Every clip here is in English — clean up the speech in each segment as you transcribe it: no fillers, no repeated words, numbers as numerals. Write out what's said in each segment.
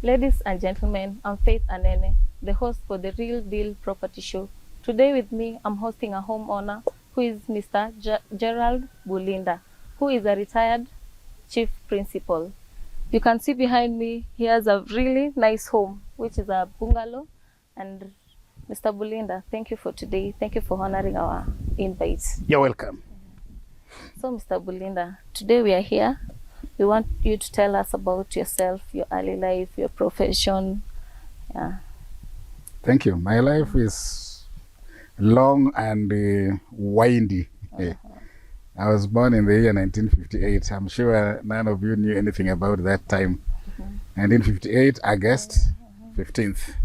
Ladies and gentlemen, I'm Faith Anene, the host for the Real Deal Property Show. Today with me, I'm hosting a homeowner who is Mr. Gerald Bulinda, who is a retired chief principal. You can see behind me, he has a really nice home, which is a bungalow. And Mr. Bulinda, thank you for today. Thank you for honoring our invite. You're welcome. So, Mr. Bulinda, today we are here. We want you to tell us about yourself, your early life, your profession. Yeah. Thank you. My life is long and windy. I was born in the year 1958. I'm sure none of you knew anything about that time. 1958, August 15th.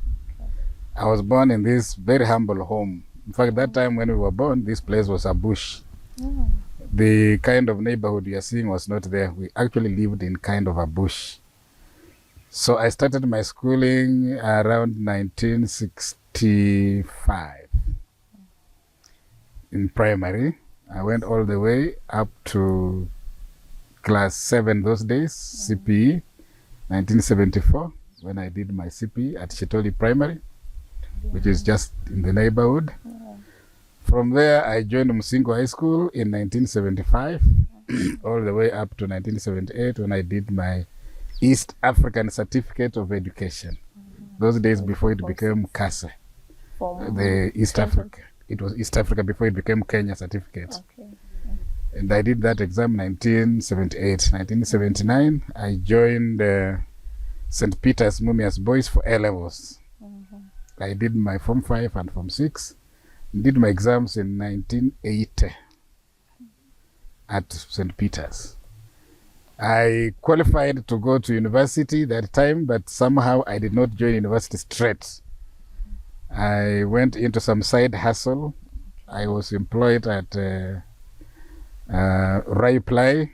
I was born in this very humble home. In fact, that time when we were born, this place was a bush. The kind of neighborhood you are seeing was not there. We actually lived in kind of a bush. So I started my schooling around 1965 in primary. I went all the way up to class 7 those days, CPE, 1974, when I did my CPE at Shitoli Primary, which is just in the neighborhood. From there, I joined Musingo High School in 1975, all the way up to 1978 when I did my East African Certificate of Education. Those days before it became CASA, the East Africa. It was East Africa before it became Kenya Certificate. And I did that exam 1978. 1979, I joined St. Peter's Mumias Boys for A-levels. I did my Form 5 and Form 6. Did my exams in 1980 at St. Peter's. I qualified to go to university that time, but somehow I did not join university straight. I went into some side hustle. I was employed at Raiply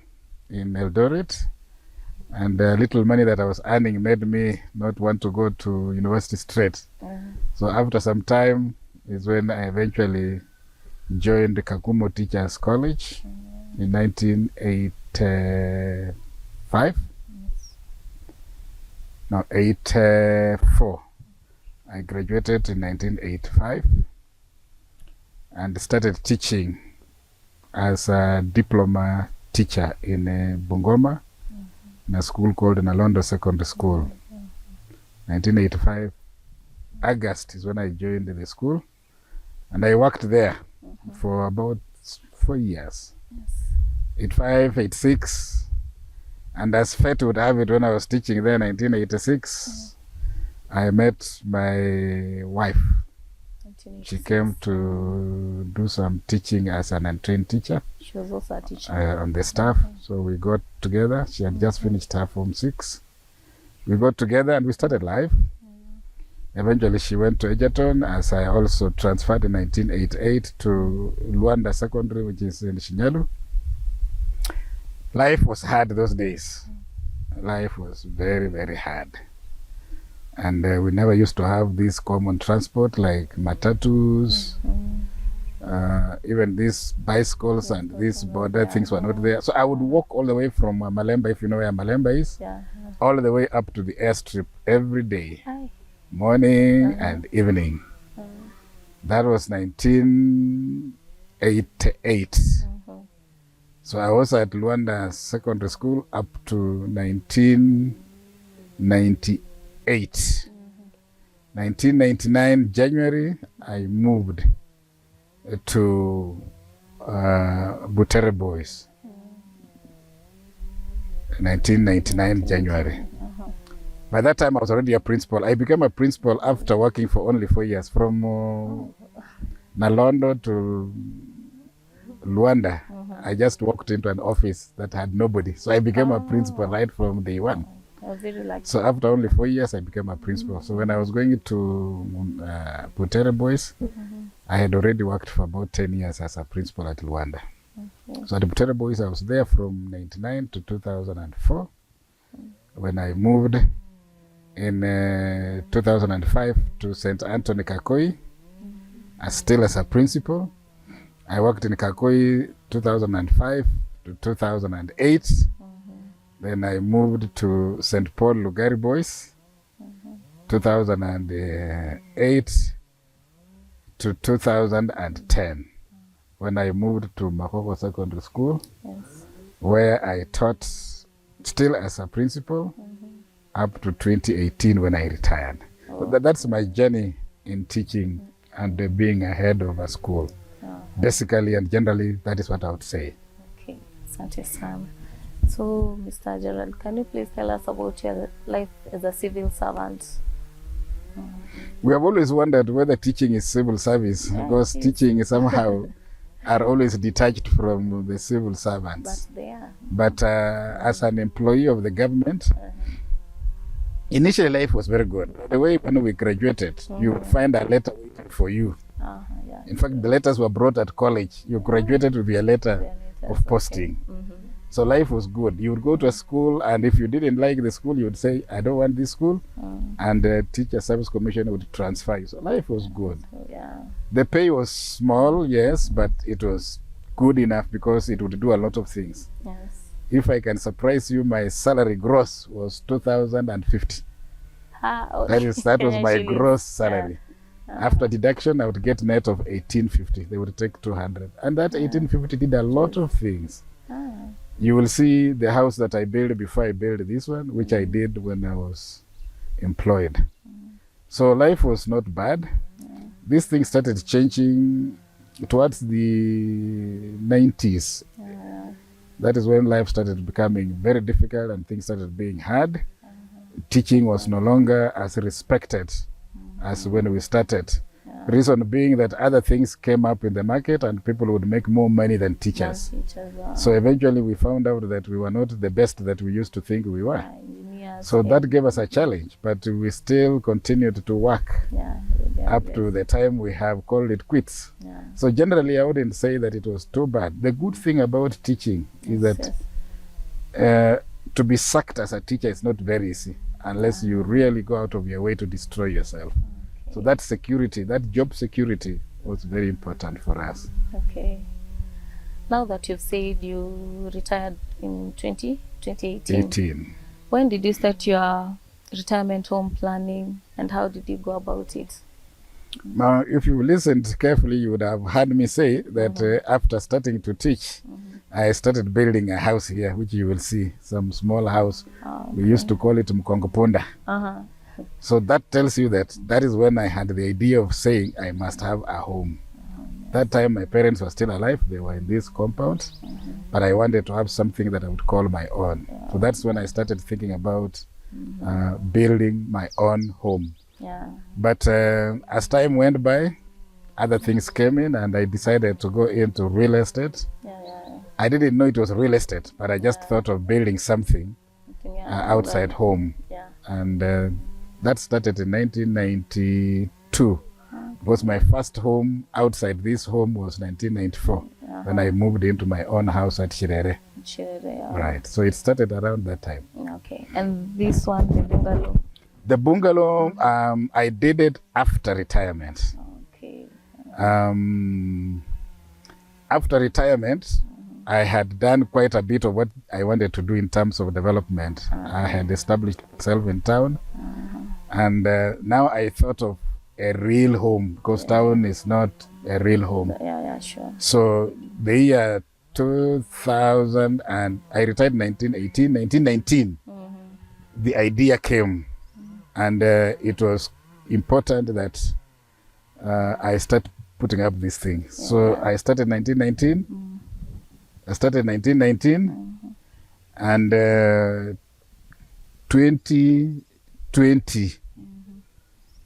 in Eldoret, and the little money that I was earning made me not want to go to university straight. So after some time is when I eventually joined the Kakumo Teachers College in 1985. No, 84. I graduated in 1985 and started teaching as a diploma teacher in Bungoma, in a school called Nalondo Secondary School. 1985, August is when I joined the school, and I worked there for about 4 years. 85, 86, and as fate would have it, when I was teaching there in 1986, I met my wife. She came to do some teaching as an untrained teacher. She was also a teacher. On the staff. So we got together. She had just finished her Form 6. We got together and we started life. Eventually she went to Egerton, as I also transferred in 1988 to Luanda Secondary, which is in Shinyalu. Life was hard those days. Life was very, very hard. And we never used to have this common transport like matatus, even these bicycles and these border things were not there. So I would walk all the way from Malemba, if you know where Malemba is, all the way up to the airstrip every day, morning and evening. That was 1988. So I was at Luanda Secondary School up to 1998. 1999 January, I moved to Butere Boys. 1999 January. By that time, I was already a principal. I became a principal after working for only 4 years, from Nalondo to Luanda. I just walked into an office that had nobody, so I became a principal right from day one. So after only 4 years, I became a principal. So when I was going to Butere Boys, I had already worked for about 10 years as a principal at Luanda. So at the Butere Boys, I was there from 99 to 2004. When I moved in 2005 to St. Anthony Kakoi, still as a principal. I worked in Kakoi 2005 to 2008. Then I moved to St. Paul Lugari Boys 2008 to 2010, when I moved to Makoko Secondary School, Yes. where I taught still as a principal up to 2018 when I retired. Oh. That's my journey in teaching and being a head of a school. Basically and generally, that is what I would say. Okay, asante sana. So, Mr. Gerald, can you please tell us about your life as a civil servant? We have always wondered whether teaching is civil service, because teaching somehow are always detached from the civil servants. But they are. But as an employee of the government, initially life was very good. The way when we graduated, you would find a letter waiting for you. Yeah. In fact, the letters were brought at college. You graduated with your letter of posting. So life was good. You would go to a school, and if you didn't like the school, you would say, I don't want this school. And the Teacher Service Commission would transfer you. So life was good. Yeah. The pay was small, yes, but it was good enough because it would do a lot of things. Yes. If I can surprise you, my salary gross was 2,050. Okay. That was my gross salary. After deduction, I would get net of 1,850. They would take 200. And that 1,850 did a lot of things. You will see the house that I built before I built this one, which I did when I was employed. So life was not bad. These things started changing towards the 90s. That is when life started becoming very difficult and things started being hard. Teaching was no longer as respected as when we started. Reason being that other things came up in the market and people would make more money than teachers. So eventually we found out that we were not the best that we used to think we were. So that gave us a challenge, but we still continued to work up to the time we have called it quits. So generally I wouldn't say that it was too bad. The good thing about teaching is that to be sacked as a teacher is not very easy unless you really go out of your way to destroy yourself. So that security, that job security was very important for us. Okay. Now that you've said you retired in 2018, when did you start your retirement home planning and how did you go about it? Now, if you listened carefully, you would have heard me say that after starting to teach, I started building a house here, which you will see, some small house. We used to call it Mkongoponda. So that tells you that that is when I had the idea of saying I must have a home. That time my parents were still alive. They were in this compound, but I wanted to have something that I would call my own. So that's when I started thinking about building my own home. But as time went by, other things came in and I decided to go into real estate. I didn't know it was real estate, but I just thought of building something outside home. And that started in 1992. Because my first home outside this home was 1994 when I moved into my own house at Shirere. Right, so it started around that time. Okay, and this one, the bungalow? The bungalow, I did it after retirement. Okay. After retirement, I had done quite a bit of what I wanted to do in terms of development. I had established myself in town, and now I thought of a real home, because town is not a real home. Sure. So the year 2000, and I retired in 1919, the idea came, and it was important that I start putting up this thing. So I started 1919. I started 1919, and 2020.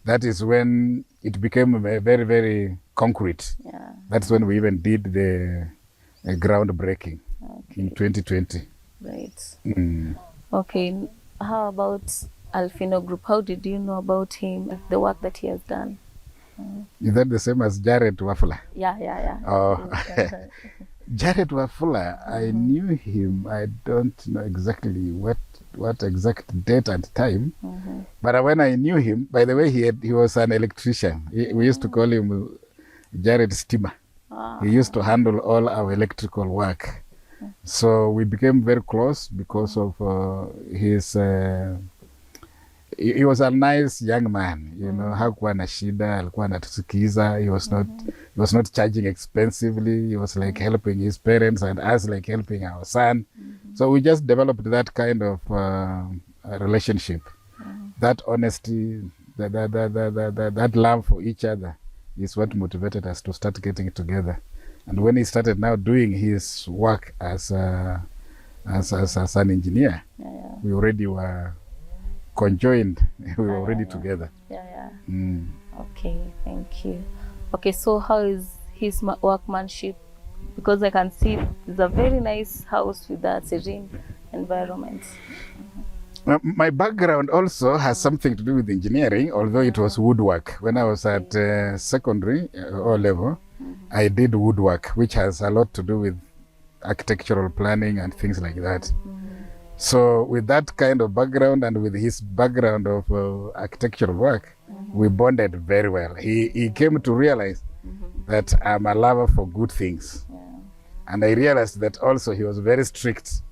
That is when it became very, very concrete. That's when we even did the groundbreaking in 2020. Right. Okay. How about Alfino Group? How did you know about him, the work that he has done? Is that the same as Jared Wafula? Yeah. Oh, Jared Wafula, I knew him. I don't know exactly what exact date and time, but when I knew him, by the way, he was an electrician. We used to call him Jared Steamer. He used to handle all our electrical work. So we became very close because of his he was a nice young man, you know, hakuwa na shida, alikuwa anatusikiza. He was not charging expensively. He was like helping his parents and us like helping our son. So we just developed that kind of relationship. That honesty, that love for each other is what motivated us to start getting together. And when he started now doing his work as an engineer, we already were conjoined. We were already together. Okay, thank you. Okay, so how is his workmanship? Because I can see it's a very nice house with a serene environment. My background also has something to do with engineering, although it was woodwork. When I was at secondary or level, I did woodwork, which has a lot to do with architectural planning and things like that. So with that kind of background and with his background of architectural work, we bonded very well. He came to realize that I'm a lover for good things. And I realized that also he was very strict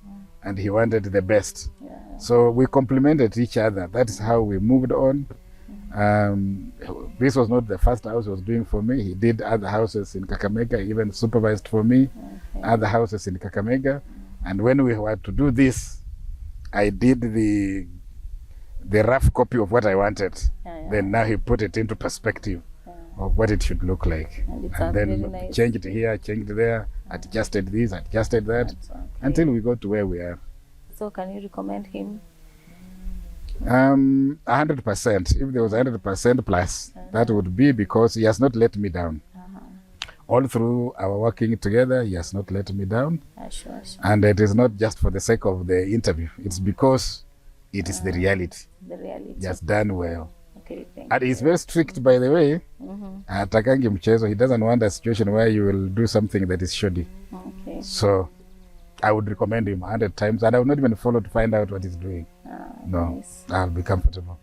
and he wanted the best. So we complemented each other. That is how we moved on. This was not the first house he was doing for me. He did other houses in Kakamega, even supervised for me other houses in Kakamega. And when we were to do this, I did the rough copy of what I wanted. Then now he put it into perspective of what it should look like. And then nice. Changed here, changed there, adjusted this, adjusted that, until we got to where we are. So can you recommend him? 100%. If there was 100% plus, that would be because he has not let me down. All through our working together, he has not let me down. Sure. And it is not just for the sake of the interview. It's because it is the reality. The reality. He has done well. Okay, and he's very strict, by the way. Atakangi mchezo. He doesn't want a situation where you will do something that is shoddy. Okay. So I would recommend him 100 times, and I would not even follow to find out what he's doing. No, nice. I'll be comfortable.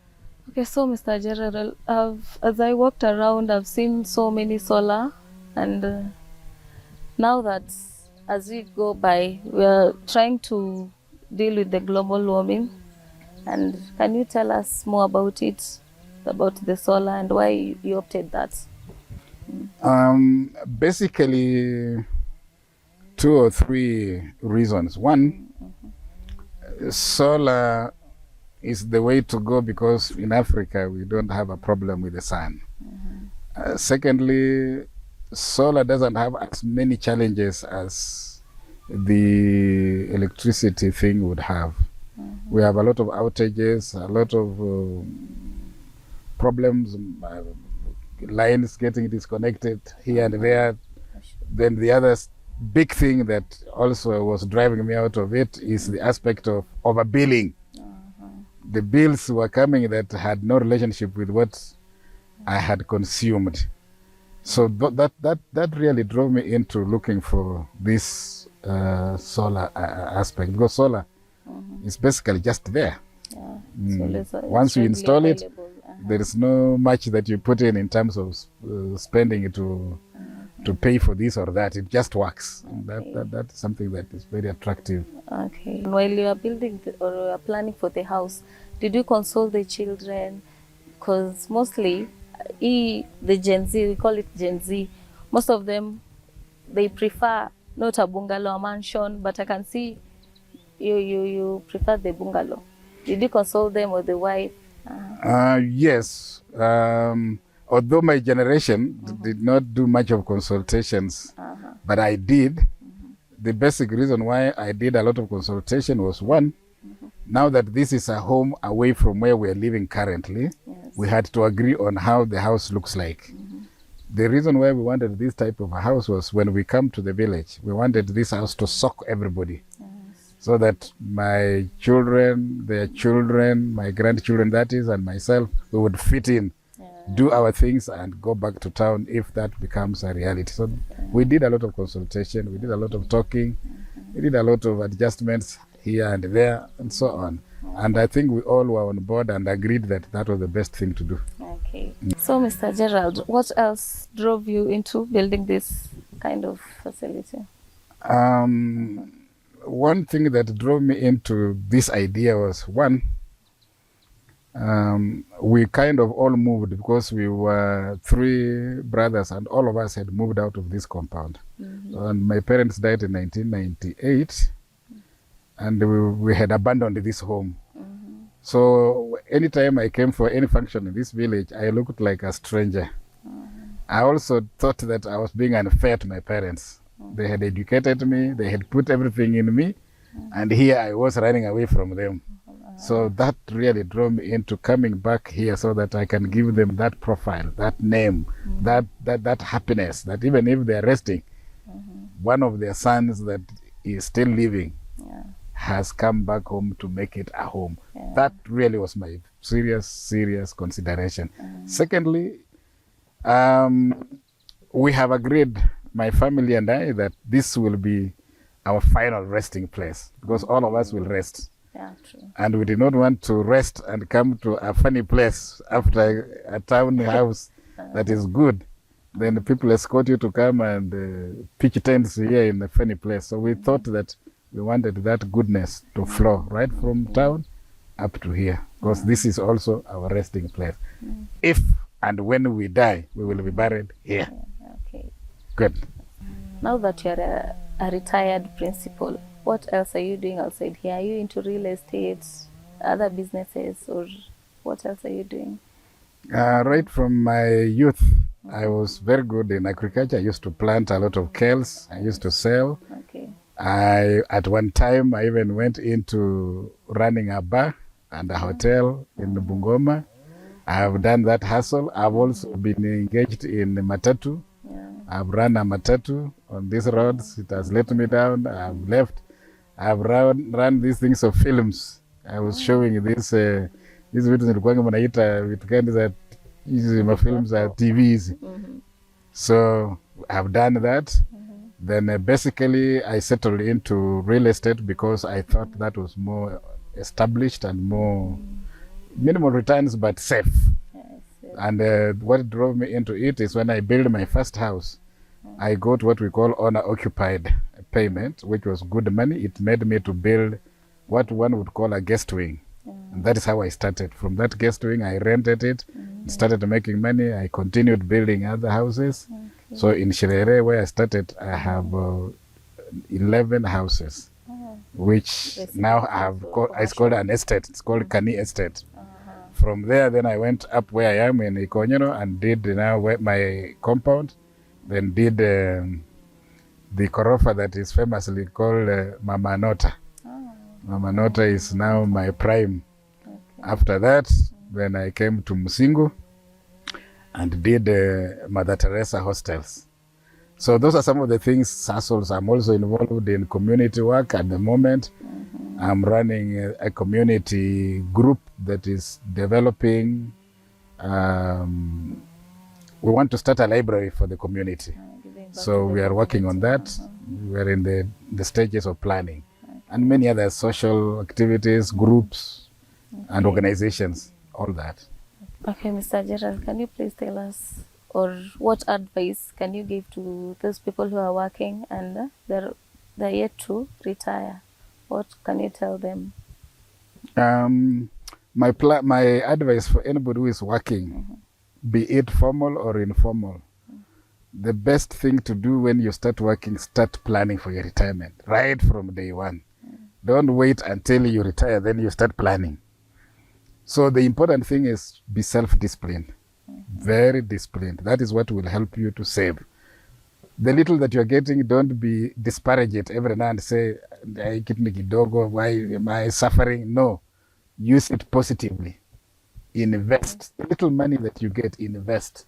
Okay, so Mr. Gerald, as I walked around, I've seen so many solar, and now that as we go by, we are trying to deal with the global warming. And can you tell us more about it, about the solar and why you opted that? Basically, 2 or 3 reasons. One, solar is the way to go because in Africa we don't have a problem with the sun. Secondly, solar doesn't have as many challenges as the electricity thing would have. We have a lot of outages, a lot of problems, lines getting disconnected here and there. Then the other big thing that also was driving me out of it is the aspect of overbilling. The bills were coming that had no relationship with what I had consumed. So that really drove me into looking for this solar aspect, because solar is basically just there. So once you install it, there is no much that you put in terms of spending to pay for this or that. It just works. That's something that is very attractive. Okay. While you are building or you are planning for the house, did you consult the children? Because mostly, the Gen Z, we call it Gen Z, most of them, they prefer not a bungalow, a mansion, but I can see you prefer the bungalow. Did you consult them or the wife? Yes. Although my generation did not do much of consultations, but I did. The basic reason why I did a lot of consultation was one, now that this is a home away from where we are living currently, we had to agree on how the house looks like. The reason why we wanted this type of a house was when we come to the village, we wanted this house to soak everybody. So that my children, their children, my grandchildren that is, and myself, we would fit in, do our things and go back to town if that becomes a reality. So we did a lot of consultation, we did a lot of talking, we did a lot of adjustments here and there and so on. And I think we all were on board and agreed that that was the best thing to do. Okay. So Mr. Gerald, what else drove you into building this kind of facility? One thing that drove me into this idea was, one, We kind of all moved because we were 3 brothers and all of us had moved out of this compound. And my parents died in 1998 and we had abandoned this home. So anytime I came for any function in this village, I looked like a stranger. I also thought that I was being unfair to my parents. They had educated me, they had put everything in me, and here I was running away from them. So that really drove me into coming back here so that I can give them that profile, that name, that happiness, that even if they're resting, one of their sons that is still living has come back home to make it a home. That really was my serious consideration. Secondly, we have agreed, my family and I, that this will be our final resting place because all of us will rest. Yeah, true. And we did not want to rest and come to a funny place after a town house that is good. Then the people escort you to come and pitch tents here in a funny place. So we thought that we wanted that goodness to flow right from town up to here, because this is also our resting place. If and when we die, we will be buried here. Okay. Good. Now that you're a retired principal, what else are you doing outside here? Are you into real estate, other businesses, or what else are you doing? Right from my youth, I was very good in agriculture. I used to plant a lot of kales. I used to sell. Okay. At one time, I even went into running a bar and a hotel in Bungoma. I have done that hustle. I've also been engaged in matatu. I've run a matatu on these roads. It has let me down. I've left. I've run these things of films. I was showing this vitu nilikuwanga mnaita vitu gani za hizi mafilms za TVs. So I've done that. Then basically I settled into real estate because I thought that was more established and more minimal returns but safe. And what drove me into it is when I built my first house, I got what we call owner-occupied payment, which was good money. It made me to build what one would call a guest wing. And that is how I started. From that guest wing, I rented it, started making money. I continued building other houses. So in Shirere, where I started, I have 11 houses, which now it's called an estate. It's called Kani Estate. From there, then I went up where I am in Ikonyano and did now my compound, then did the Korofa that is famously called Mama Nota. Mama Nota is now my prime. After that, then I came to Musingu and did Mother Teresa hostels. So those are some of the things, hustles. I'm also involved in community work at the moment. I'm running a community group that is developing. We want to start a library for the community. So we are working on that. We're in the stages of planning. And many other social activities, groups, and organizations, all that. Okay, Mr. Gerald, can you please tell us, or what advice can you give to those people who are working and they're yet to retire? What can you tell them? My advice for anybody who is working, be it formal or informal, the best thing to do when you start working, start planning for your retirement right from day one. Don't wait until you retire, then you start planning. So the important thing is be self-disciplined, very disciplined. That is what will help you to save. The little that you're getting, don't be disparage it every now and say, why am I suffering? No, use it positively. Invest. The little money that you get, invest.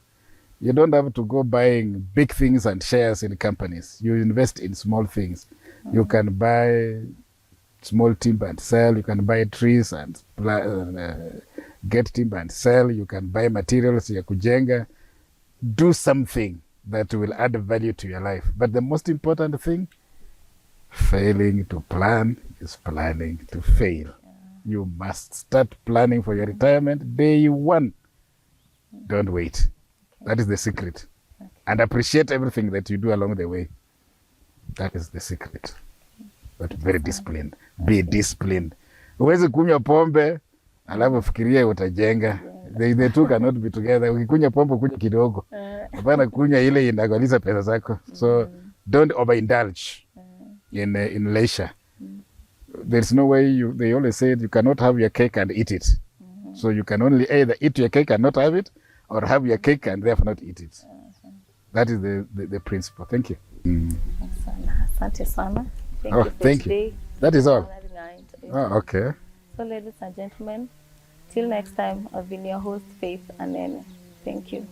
You don't have to go buying big things and shares in companies. You invest in small things. You can buy small timber and sell. You can buy trees and get timber and sell. You can buy materials ya kujenga. Do something that will add value to your life. But the most important thing, failing to plan is planning to fail. You must start planning for your retirement day one. Don't wait. That is the secret. And appreciate everything that you do along the way. That is the secret. But very disciplined. Be disciplined. Huwezi kunywa pombe alafu fikiria utajenga. The two cannot be together. Ukikunya pombe kunya kidogo, hapana kunya ile inagaliza pesa zako. So don't overindulge in leisure. There's no way they always said you cannot have your cake and eat it. So you can only either eat your cake and not have it, or have your cake and therefore not eat it. That is the principle. Thank you. Asante sana. Thank you. That is all. Oh, okay. So ladies and gentlemen, till next time, I've been your host, Faith Anene. Thank you.